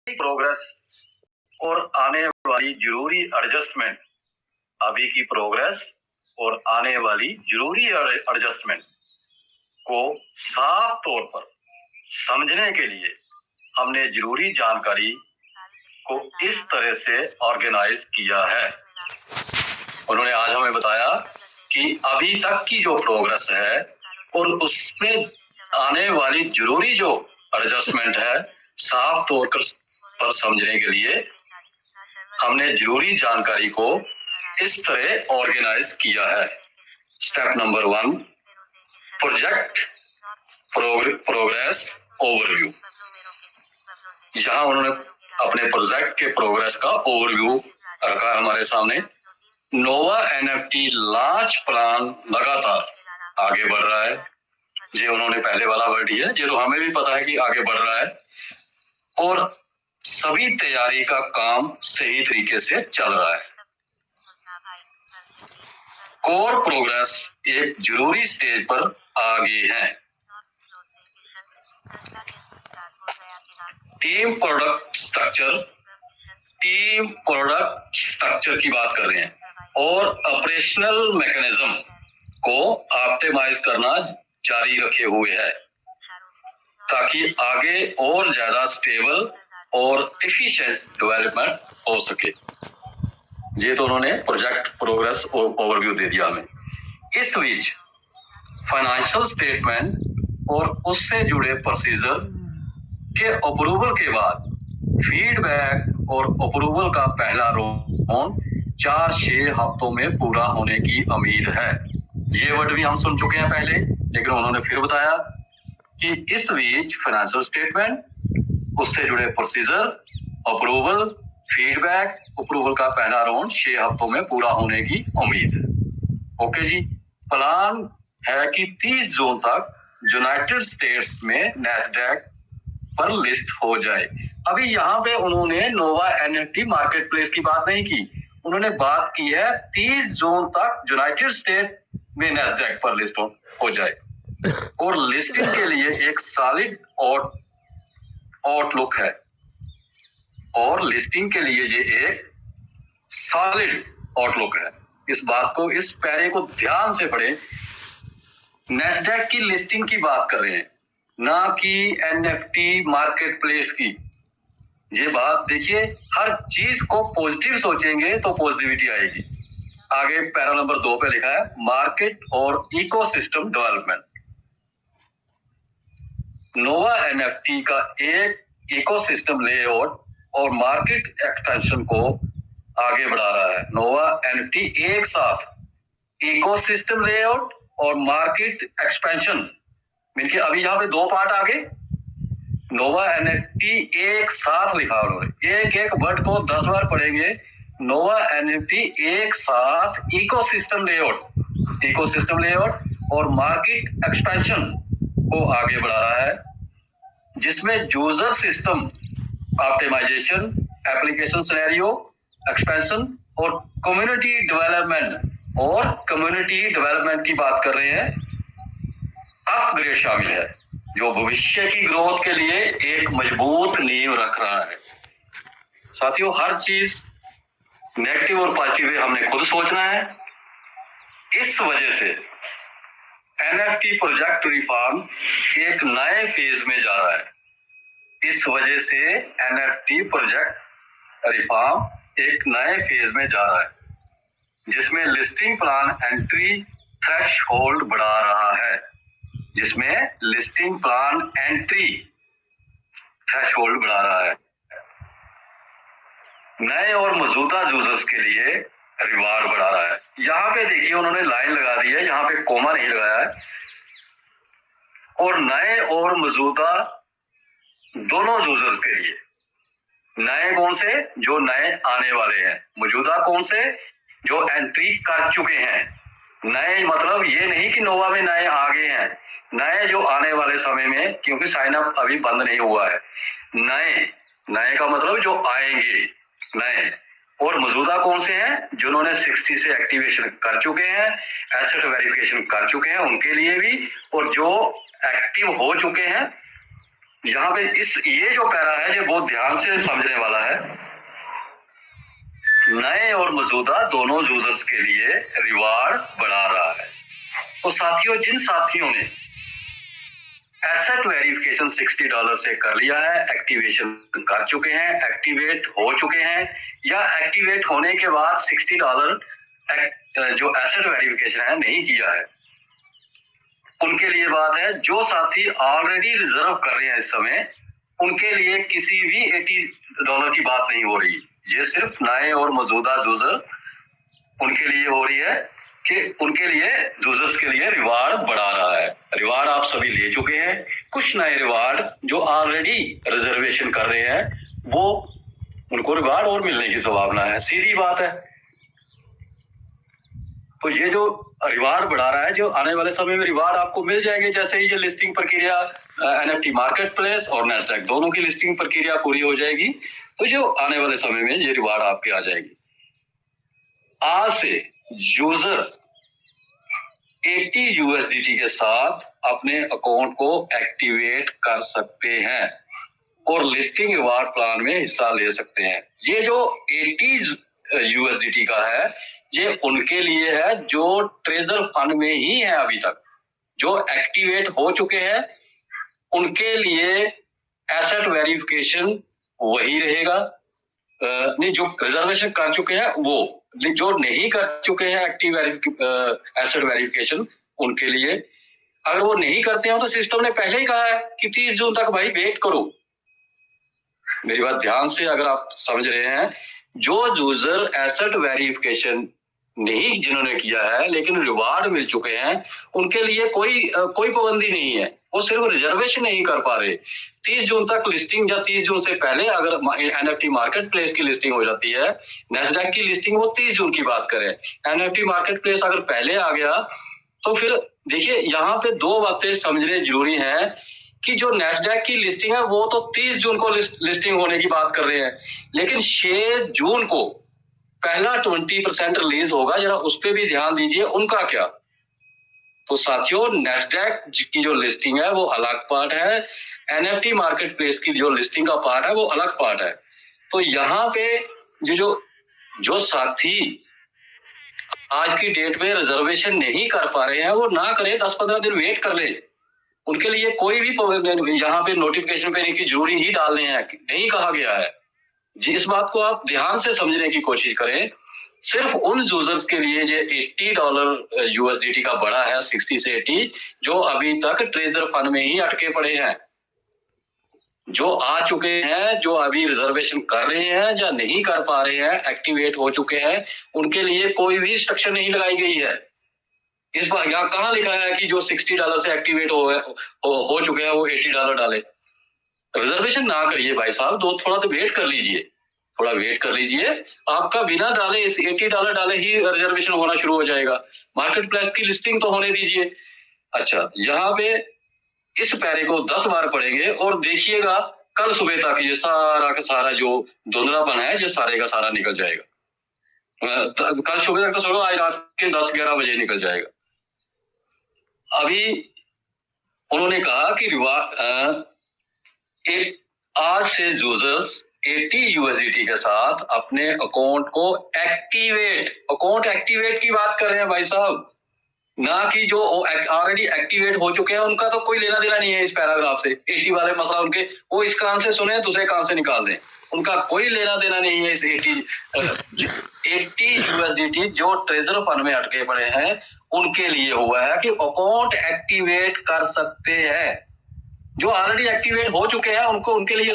Progress और आने वाली जरूरी एडजस्टमेंट, अभी की प्रोग्रेस और आने वाली जरूरी एडजस्टमेंट को साफ तौर पर समझने के लिए हमने जरूरी जानकारी को इस तरह से ऑर्गेनाइज किया है। उन्होंने आज हमें बताया कि अभी तक की जो प्रोग्रेस है और उसमें आने वाली जरूरी जो एडजस्टमेंट है, साफ तौर पर समझने के लिए हमने जरूरी जानकारी को इस तरह ऑर्गेनाइज किया है। Step number 1, project progress overview. यहाँ उन्होंने अपने प्रोजेक्ट के प्रोग्रेस का ओवरव्यू रखा है हमारे सामने। नोवा एनएफटी लॉन्च प्लान लगातार आगे बढ़ रहा है। ये उन्होंने पहले वाला वर्ड ही है, ये तो हमें भी पता है कि आगे बढ़ रहा है और सभी तैयारी का काम सही तरीके से चल रहा है। कोर प्रोग्रेस एक जरूरी स्टेज पर आगे है। टीम प्रोडक्ट स्ट्रक्चर की बात कर रहे हैं और ऑपरेशनल मैकेनिज्म को ऑप्टिमाइज करना जारी रखे हुए है ताकि आगे और ज्यादा स्टेबल और एफिशिएंट डेवलपमेंट हो सके। ये तो उन्होंने प्रोजेक्ट प्रोग्रेस ओवरव्यू दे दिया हमें। इस बीच फाइनेंशियल स्टेटमेंट और उससे जुड़े प्रोसीजर के अप्रूवल के बाद फीडबैक और अप्रूवल का पहला राउंड 4-6 हफ्तों में पूरा होने की उम्मीद है। ये वर्ड भी हम सुन चुके हैं पहले, लेकिन उन्होंने फिर बताया कि इस बीच फाइनेंशियल स्टेटमेंट, उससे जुड़े प्रोसीजर, अप्रूवल, फीडबैक, अप्रूवल का पहला राउंड 6 हफ्तों में पूरा होने की उम्मीद है। ओके जी, प्लान है कि 30 जून तक यूनाइटेड स्टेट्स में नैस्डैक पर लिस्ट हो जाए। अभी यहाँ पे उन्होंने नोवा एनएफटी मार्केट प्लेस की बात नहीं की, उन्होंने बात की है 30 जून तक यूनाइटेड स्टेट में नैस्डैक पर लिस्ट हो जाए और लिस्टिंग के लिए एक सॉलिड आउटलुक है और लिस्टिंग के लिए ये एक सॉलिड आउटलुक है। इस बात को, इस पैरे को ध्यान से पढ़े। नैस्डैक की लिस्टिंग की बात कर रहे हैं, ना कि एनएफटी मार्केट प्लेस की। ये बात देखिए, हर चीज को पॉजिटिव सोचेंगे तो पॉजिटिविटी आएगी। आगे पैरा नंबर 2 पे लिखा है मार्केट और इकोसिस्टम डेवलपमेंट। नोवा एनएफटी का एक इकोसिस्टम लेआउट और मार्केट एक्सपेंशन को आगे बढ़ा रहा है। नोवा एनएफटी एक साथ इकोसिस्टम लेआउट और मार्केट एक्सपेंशन, मिलके अभी यहाँ पे 2 पार्ट आगे। नोवा एनएफटी एक साथ लिखा उन्होंने, एक वर्ड को 10 बार पढ़ेंगे। नोवा एनएफटी एक साथ इकोसिस्टम लेआउट और मार्केट एक्सपेंशन को आगे बढ़ा रहा है, जिसमें user system optimization, application scenario expansion और कम्युनिटी डेवलपमेंट की बात कर रहे हैं। अपग्रेड शामिल है जो भविष्य की ग्रोथ के लिए एक मजबूत नींव रख रहा है। साथियों, हर चीज नेगेटिव और पॉजिटिव हमने खुद सोचना है। इस वजह से एनएफटी प्रोजेक्ट रिफॉर्म एक नए फेज में जा रहा है। इस वजह से एनएफटी प्रोजेक्ट रिफॉर्म एक नए फेज में जा रहा है, जिसमें लिस्टिंग प्लान एंट्री थ्रेशहोल्ड बढ़ा रहा है, बढ़ा रहा है। नए और मौजूदा यूजर्स के लिए रिवार्ड बढ़ा रहा है। यहाँ पे देखिए उन्होंने लाइन लगा दी है, यहाँ पे कोमा नहीं लगाया है। और नए और मौजूदा दोनों यूजर्स के लिए, नए कौन से, जो नए आने वाले हैं, मौजूदा कौन से, जो एंट्री कर चुके हैं। नए मतलब ये नहीं कि नोवा में नए आ गए हैं, नए जो आने वाले समय में, क्योंकि साइन अप अभी बंद नहीं हुआ है। नए का मतलब जो आएंगे नए। और मौजूदा कौन से हैं, जिन्होंने 60 से एक्टिवेशन कर चुके हैं, एसेट वेरिफिकेशन कर चुके हैं, उनके लिए भी, और जो एक्टिव हो चुके हैं यहाँ पे ये जो पैरा है ये बहुत ध्यान से समझने वाला है। नए और मौजूदा दोनों यूजर्स के लिए रिवार्ड बढ़ा रहा है। तो साथियों, जिन साथियों ने एसेट वेरिफिकेशन $60 से कर लिया है, एक्टिवेशन कर चुके हैं, एक्टिवेट हो चुके हैं, या एक्टिवेट होने के बाद $60 जो एसेट वेरिफिकेशन है नहीं किया है, उनके लिए बात है। जो साथी ऑलरेडी रिजर्व कर रहे हैं इस समय, उनके लिए किसी भी $80 की बात नहीं हो रही। ये सिर्फ नए और मौजूदा यूजर उनके लिए हो रही है कि उनके लिए यूजर्स के लिए रिवार्ड बढ़ा रहा है। रिवार्ड आप सभी ले चुके हैं, कुछ नए रिवार्ड जो ऑलरेडी रिजर्वेशन कर रहे हैं वो उनको रिवार्ड और मिलने की संभावना है, सीधी बात है। तो ये जो रिवार्ड बढ़ा रहा है, जो आने वाले समय में रिवार्ड आपको मिल जाएंगे जैसे ही ये लिस्टिंग प्रक्रिया एनएफटी मार्केट प्लेस और नैस्डैक दोनों की लिस्टिंग प्रक्रिया पूरी हो जाएगी, तो जो आने वाले समय में ये रिवार्ड आपके आ जाएगी। आज से यूजर $80 के साथ अपने अकाउंट को एक्टिवेट कर सकते हैं और लिस्टिंग रिवार्ड प्लान में हिस्सा ले सकते हैं। ये जो $80 का है ये उनके लिए है जो ट्रेजर फंड में ही है अभी तक, जो एक्टिवेट हो चुके हैं उनके लिए एसेट वेरिफिकेशन वही रहेगा। नहीं, जो रिजर्वेशन कर चुके हैं वो, जो नहीं कर चुके हैं एक्टिव एसेट वेरिफिकेशन उनके लिए, अगर वो नहीं करते हैं तो सिस्टम ने पहले ही कहा है कि 30 जून तक भाई वेट करो। मेरी बात ध्यान से अगर आप समझ रहे हैं, जो यूजर एसेट वेरिफिकेशन नहीं जिन्होंने किया है लेकिन रिवार्ड मिल चुके हैं, उनके लिए कोई पाबंदी नहीं है, वो सिर्फ रिजर्वेशन नहीं कर पा रहे। 30 जून तक लिस्टिंग या 30 जून से पहले अगर एनएफटी मार्केट प्लेस की लिस्टिंग हो जाती है, नैस्डैक की लिस्टिंग वो 30 जून की बात करें, एनएफटी मार्केट प्लेस अगर पहले आ गया तो फिर देखिए यहाँ पे दो बातें समझने जरूरी है कि जो नैस्डैक की लिस्टिंग है वो तो 30 जून को लिस्टिंग होने की बात कर रहे हैं, लेकिन 6 जून को पहला 20% रिलीज होगा, जरा उस पर भी ध्यान दीजिए, उनका क्या। तो साथियों, नैस्डैक की जो लिस्टिंग है वो अलग पार्ट है, एनएफटी मार्केट प्लेस की जो लिस्टिंग का पार्ट है वो अलग पार्ट है। तो यहाँ पे जो साथी आज की डेट में रिजर्वेशन नहीं कर पा रहे हैं वो ना करें, 10-15 दिन वेट कर ले, उनके लिए कोई भी यहाँ पे नोटिफिकेशन पे नहीं कि जरूरी ही डालने हैं, नहीं कहा गया है जी। इस बात को आप ध्यान से समझने की कोशिश करें। सिर्फ उन यूजर्स के लिए ये $80 USDT का बढ़ा है, 60 से 80, जो अभी तक ट्रेजर फंड में ही अटके पड़े हैं, जो आ चुके हैं, जो अभी रिजर्वेशन कर रहे हैं या नहीं कर पा रहे हैं, एक्टिवेट हो चुके हैं, उनके लिए कोई भी स्ट्रक्चर नहीं लगाई गई है। इस बार यहाँ कहाँ लिखा है कि जो $60 से एक्टिवेट हो चुके हैं वो $80 डाले? रिजर्वेशन ना करिए भाई साहब, थोड़ा तो वेट कर लीजिए, थोड़ा वेट कर लीजिए। आपका बिना डाले इस $80 डाले ही रिजर्वेशन होना शुरू हो जाएगा। मार्केट प्लेस की लिस्टिंग तो होने दीजिए। अच्छा, यहाँ पे इस पैरे को 10 बार पढ़ेंगे और देखिएगा कल सुबह तक ये सारा का सारा जो धुंधलापन है ये सारे का सारा निकल जाएगा। कल सुबह तक तो छोड़ो, आज रात के 10-11 बजे निकल जाएगा। अभी उन्होंने कहा कि आज से यूजर्स $80 के साथ अपने अकाउंट को अकाउंट एक्टिवेट की बात कर रहे हैं भाई साहब, ना कि जो ऑलरेडी एक्टिवेट हो चुके हैं उनका तो कोई लेना देना नहीं है इस पैराग्राफ से। 80 वाले मसला उनके वो इस कान से सुने दूसरे कान से निकाल दें, उनका कोई लेना देना नहीं है इस 80 USDT जो ट्रेजर फंड में अटके पड़े हैं उनके लिए हुआ है कि अकाउंट एक्टिवेट कर सकते हैं। जो ऑलरेडी एक्टिवेट हो चुके हैं उनके लिए